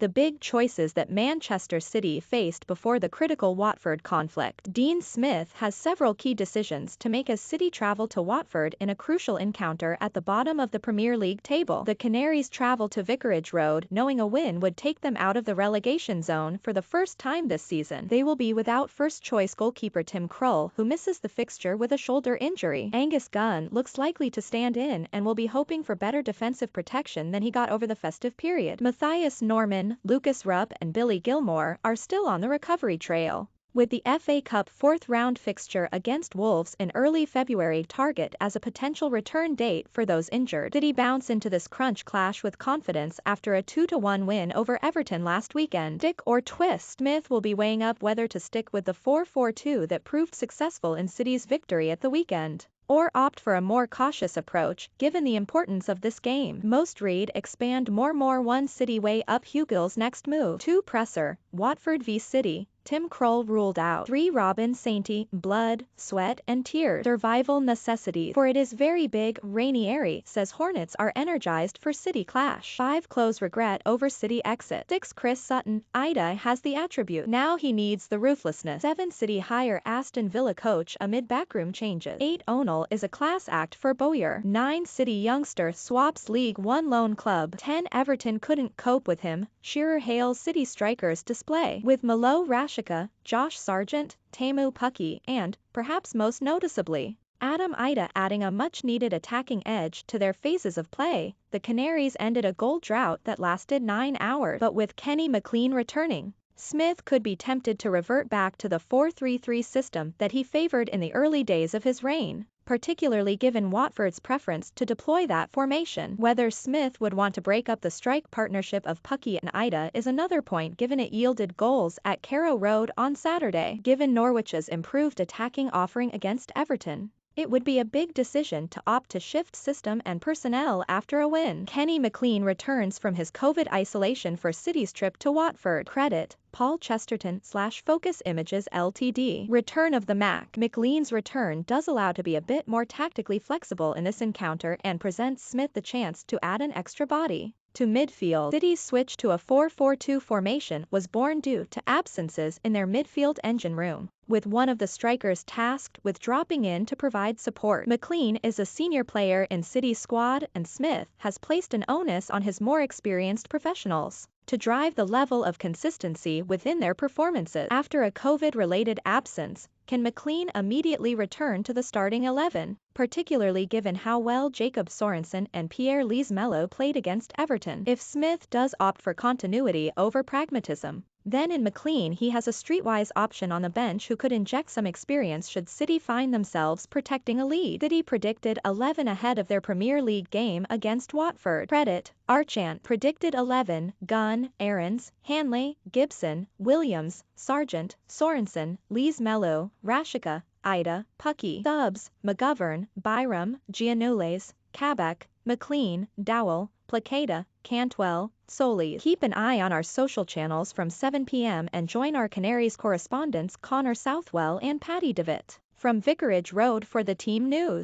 the big choices that Manchester City faced before the critical Watford conflict. Dean Smith has several key decisions to make as City travel to Watford in a crucial encounter at the bottom of the Premier League table. The Canaries travel to Vicarage Road knowing a win would take them out of the relegation zone for the first time this season. They will be without first-choice goalkeeper Tim Krul, who misses the fixture with a shoulder injury. Angus Gunn looks likely to stand in and will be hoping for better defensive protection than he got over the festive period. Mathias Normann, Lucas Rupp and Billy Gilmore are still on the recovery trail, with the FA Cup fourth-round fixture against Wolves in early February target as a potential return date for those injured. City bounce into this crunch clash with confidence after a 2-1 win over Everton last weekend. Stick or twist? Smith will be weighing up whether to stick with the 4-4-2 that proved successful in City's victory at the weekend, or opt for a more cautious approach, given the importance of this game. Most read expand more 1 City way up Hugill's next move. 2 presser, Watford v City, Tim Krul ruled out. 3 Robin Sainty, blood, sweat and tears. Survival necessities. For it is very big, rainy airy, says Hornets are energized for City clash. 5 close regret over City exit. 6 Chris Sutton, Idah has the attribute. Now he needs the ruthlessness. 7 City hire Aston Villa coach amid backroom changes. 8 Onel is a class act for Bowyer. 9 City youngster swaps League One loan club. 10 Everton couldn't cope with him, Shearer hails City strikers display. With Milot Rashica, Josh Sargent, Teemu Pukki and, perhaps most noticeably, Idah adding a much-needed attacking edge to their phases of play, the Canaries ended a goal drought that lasted 9 hours. But with Mack McLean returning, Smith could be tempted to revert back to the 4-3-3 system that he favored in the early days of his reign, particularly given Watford's preference to deploy that formation. Whether Smith would want to break up the strike partnership of Pukki and Idah is another point, given it yielded goals at Carrow Road on Saturday. Given Norwich's improved attacking offering against Everton, it would be a big decision to opt to shift system and personnel after a win. Mack McLean returns from his COVID isolation for City's trip to Watford. Credit Paul Chesterton / Focus Images Ltd. Return. Of the Mack McLean's return does allow to be a bit more tactically flexible in this encounter and presents Smith the chance to add an extra body to midfield. City's switch to a 4-4-2 formation was born due to absences in their midfield engine room, with one of the strikers tasked with dropping in to provide support. McLean is a senior player in City's squad and Smith has placed an onus on his more experienced professionals to drive the level of consistency within their performances. After a COVID-related absence, can McLean immediately return to the starting 11, particularly given how well Jacob Sorensen and Pierre Lees-Melou played against Everton? If Smith does opt for continuity over pragmatism, then in McLean he has a streetwise option on the bench who could inject some experience should City find themselves protecting a lead. City predicted 11 ahead of their Premier League game against Watford. Credit Archant. Predicted 11, Gunn, Aarons, Hanley, Gibson, Williams, Sargent, Sorensen, Lees-Melou, Rashica, Idah, Pukki. Subs, McGovern, Byram, Giannoulis, Kabak, McLean, Dowell, Placada, Cantwell, Solis. Keep an eye on our social channels from 7 p.m. and join our Canaries correspondents Connor Southwell and Paddy Devitt from Vicarage Road for the team news.